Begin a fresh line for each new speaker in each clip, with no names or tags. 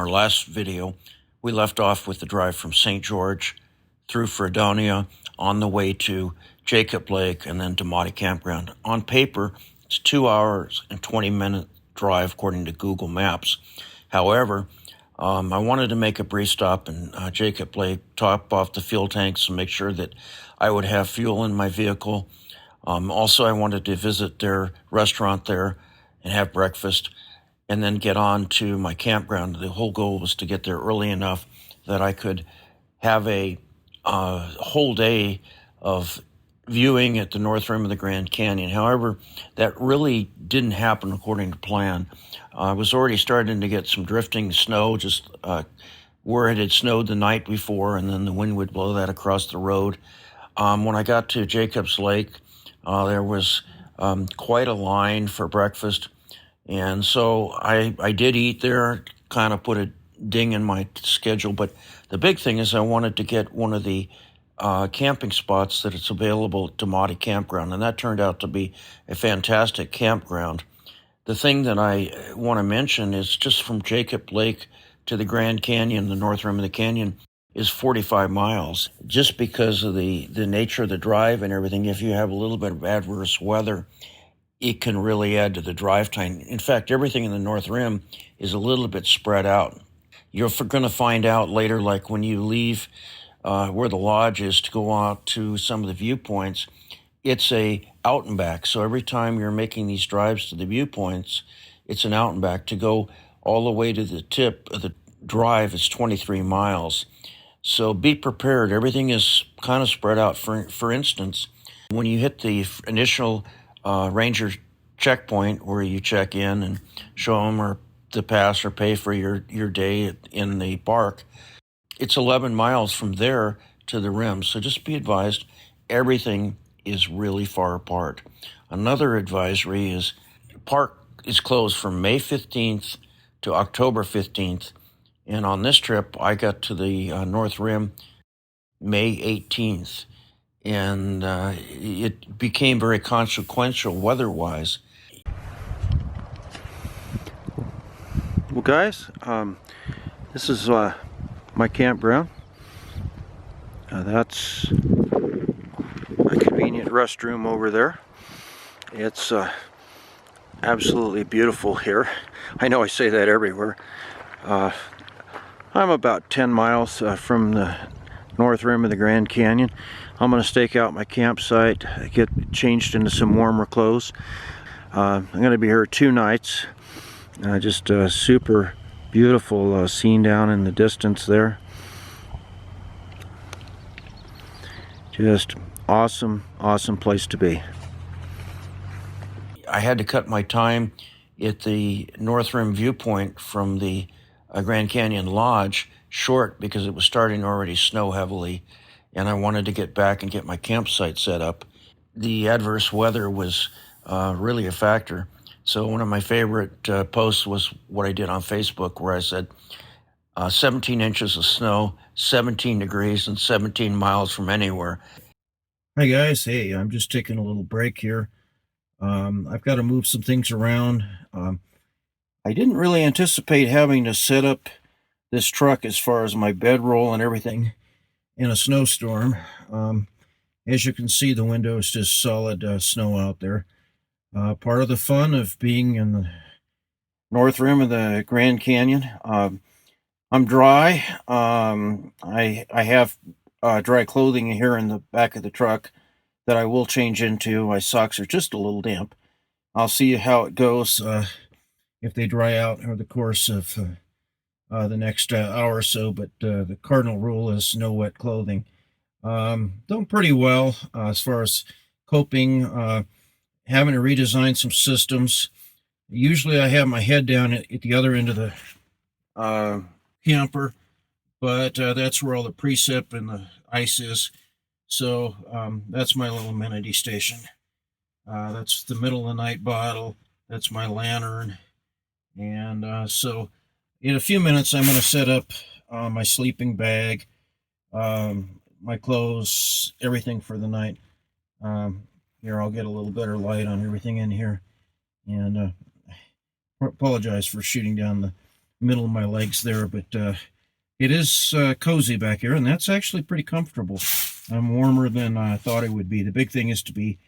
our last video, we left off with the drive from St. George through Fredonia on the way to Jacob Lake and then to Damati Campground. On paper, it's 2 hours and 20-minute drive according to Google Maps. However, I wanted to make a brief stop in Jacob Lake, top off the fuel tanks and make sure that I would have fuel in my vehicle. Also, I wanted to visit their restaurant there and have breakfast and then get on to my campground. The whole goal was to get there early enough that I could have a whole day of viewing at the north rim of the Grand Canyon. However, that really didn't happen according to plan. I was already starting to get some drifting snow, just where it had snowed the night before, and then the wind would blow that across the road. When I got to Jacobs Lake, there was quite a line for breakfast, and so I did eat there, kind of put a ding in my schedule, but the big thing is I wanted to get one of the camping spots that it's available at Damati Campground, and that turned out to be a fantastic campground. The thing that I want to mention is just from Jacob Lake to the Grand Canyon, the north rim of the canyon, is 45 miles. Just because of the nature of the drive and everything, if you have a little bit of adverse weather, it can really add to the drive time. In fact, everything in the north rim is a little bit spread out. You're going to find out later, like when you leave where the lodge is to go out to some of the viewpoints, it's a out and back. So every time you're making these drives to the viewpoints, it's an out and back. To go all the way to the tip of the drive is 23 miles. So be prepared. Everything is kind of spread out. For instance, when you hit the initial ranger checkpoint where you check in and show them or the pass or pay for your day in the park, it's 11 miles from there to the rim. So just be advised, everything is really far apart. Another advisory is the park is closed from May 15th to October 15th. And on this trip, I got to the North Rim May 18th. And it became very consequential weather-wise. Well, guys, this is my campground. That's a convenient restroom over there. It's absolutely beautiful here. I know I say that everywhere. I'm about 10 miles from the north rim of the Grand Canyon. I'm going to stake out my campsite, get changed into some warmer clothes. I'm going to be here 2 nights. Just a super beautiful scene down in the distance there. Just awesome place to be. I had to cut my time at the North Rim viewpoint from the Grand Canyon Lodge short because it was starting to already snow heavily, and I wanted to get back and get my campsite set up. The adverse weather was really a factor. So one of my favorite posts was what I did on Facebook, where I said 17 inches of snow, 17 degrees, and 17 miles from anywhere. Hi guys, hey, I'm just taking a little break here. I've got to move some things around. I didn't really anticipate having to set up this truck as far as my bedroll and everything in a snowstorm. As you can see, the window is just solid snow out there. Part of the fun of being in the north rim of the Grand Canyon. I'm dry. I have dry clothing here in the back of the truck that I will change into. My socks are just a little damp. I'll see how it goes if they dry out over the course of the next hour or so, but the cardinal rule is no wet clothing. Doing pretty well as far as coping, having to redesign some systems. Usually I have my head down at the other end of the camper, but that's where all the precip and the ice is. So that's my little amenity station. That's the middle of the night bottle. That's my lantern. And so in a few minutes, I'm going to set up my sleeping bag, my clothes, everything for the night. Here, I'll get a little better light on everything in here. And apologize for shooting down middle of my legs there, but it is cozy back here, and that's actually pretty comfortable. I'm warmer than I thought it would be. The big thing is to be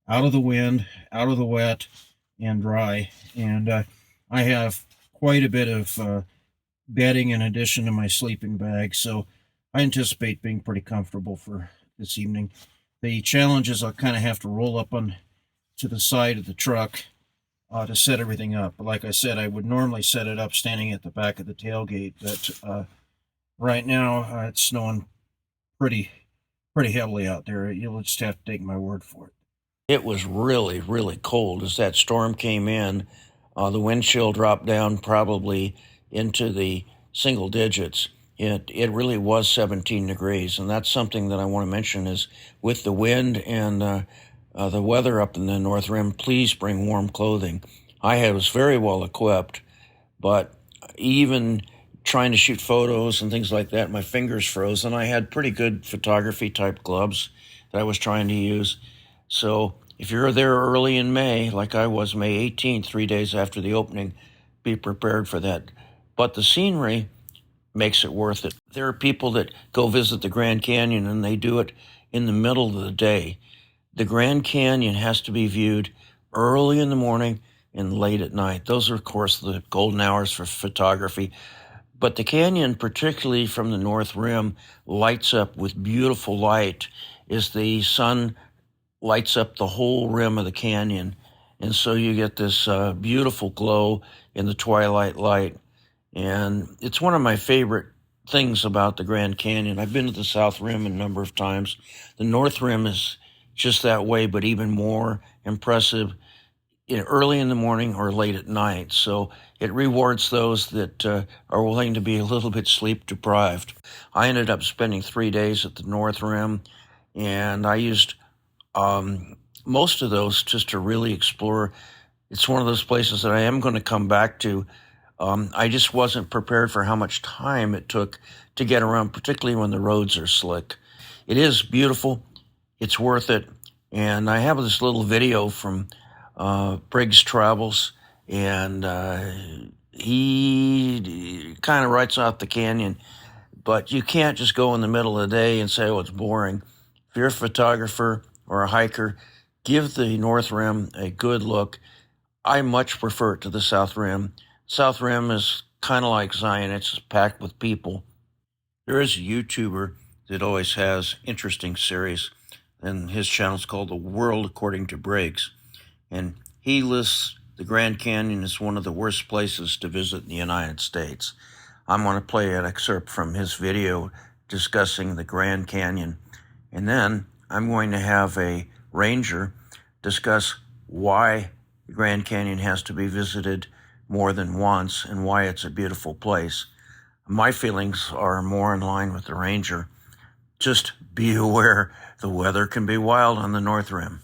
out of the wind, out of the wet, and dry. And I have quite a bit of bedding in addition to my sleeping bag, so I anticipate being pretty comfortable for this evening. The challenge is I'll kind of have to roll up on to the side of the truck to set everything up. But like I said, I would normally set it up standing at the back of the tailgate, but right now it's snowing pretty heavily out there. You'll just have to take my word for it. It was really, really cold as that storm came in. The wind chill dropped down probably into the single digits. It really was 17 degrees, and that's something that I want to mention is with the wind and the weather up in the North Rim, please bring warm clothing. I was very well equipped, but even trying to shoot photos and things like that, my fingers froze, and I had pretty good photography type gloves that I was trying to use. So if you're there early in May, like I was May 18th, 3 days after the opening, be prepared for that. But the scenery makes it worth it. There are people that go visit the Grand Canyon and they do it in the middle of the day. The Grand Canyon has to be viewed early in the morning and late at night. Those are, of course, the golden hours for photography. But the canyon, particularly from the North Rim, lights up with beautiful light as the sun lights up the whole rim of the canyon. And so you get this beautiful glow in the twilight light. And it's one of my favorite things about the Grand Canyon. I've been to the South Rim a number of times. The North Rim is just that way, but even more impressive early in the morning or late at night. So it rewards those that are willing to be a little bit sleep deprived. I ended up spending 3 days at the North Rim, and I used most of those just to really explore. It's one of those places that I am going to come back to. I just wasn't prepared for how much time it took to get around, particularly when the roads are slick. It is beautiful. It's worth it. And I have this little video from Briggs Travels, and he kind of writes out the canyon, but you can't just go in the middle of the day and say, oh, it's boring. If you're a photographer or a hiker, give the North Rim a good look. I much prefer it to the South Rim. South Rim is kind of like Zion. It's packed with people. There is a YouTuber that always has interesting series, and his channel is called The World According to Briggs. And he lists the Grand Canyon as one of the worst places to visit in the United States. I'm going to play an excerpt from his video discussing the Grand Canyon. And then I'm going to have a ranger discuss why the Grand Canyon has to be visited more than once and why it's a beautiful place. My feelings are more in line with the ranger. Just be aware the weather can be wild on the North Rim.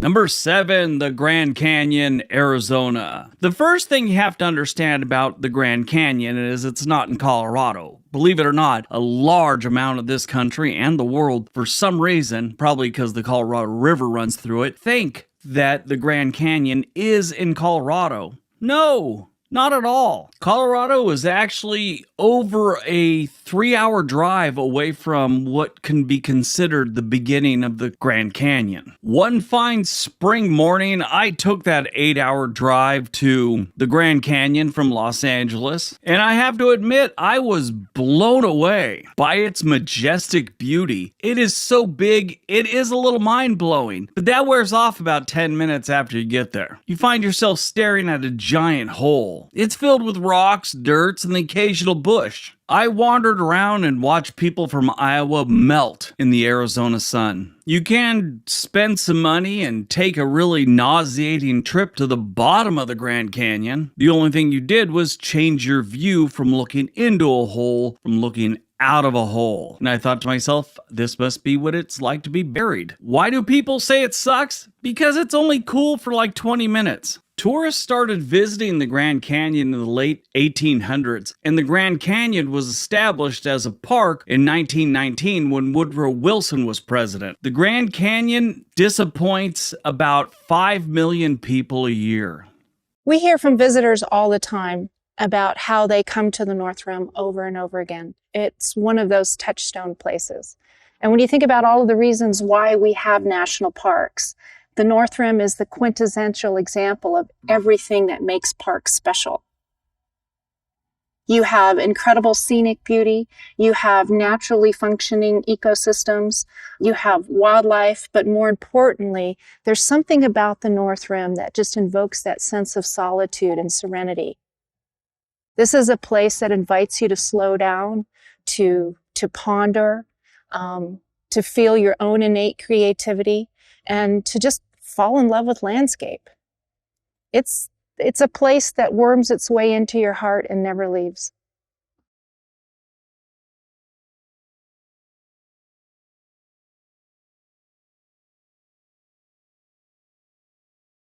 Number 7, the Grand Canyon, Arizona. The first thing you have to understand about the Grand Canyon is it's not in Colorado. Believe it or not, a large amount of this country and the world, for some reason, probably because the Colorado River runs through it, think that the Grand Canyon is in Colorado. No, not at all. Colorado is actually over a 3-hour drive away from what can be considered the beginning of the Grand Canyon. One fine spring morning, I took that 8-hour drive to the Grand Canyon from Los Angeles, and I have to admit, I was blown away by its majestic beauty. It is so big, it is a little mind-blowing, but that wears off about 10 minutes after you get there. You find yourself staring at a giant hole. It's filled with rocks, dirt, and the occasional bush. I wandered around and watched people from Iowa melt in the Arizona sun. You can spend some money and take a really nauseating trip to the bottom of the Grand Canyon. The only thing you did was change your view from looking into a hole from looking out of a hole. And I thought to myself, this must be what it's like to be buried. Why do people say it sucks? Because it's only cool for like 20 minutes. Tourists started visiting the Grand Canyon in the late 1800s, and the Grand Canyon was established as a park in 1919 when Woodrow Wilson was president. The Grand Canyon disappoints about 5 million people a year.
We hear from visitors all the time about how they come to the North Rim over and over again. It's one of those touchstone places. And when you think about all of the reasons why we have national parks, the North Rim is the quintessential example of everything that makes parks special. You have incredible scenic beauty, you have naturally functioning ecosystems, you have wildlife, but more importantly, there's something about the North Rim that just invokes that sense of solitude and serenity. This is a place that invites you to slow down, to ponder, to feel your own innate creativity, and to just fall in love with landscape. It's a place that worms its way into your heart and never leaves.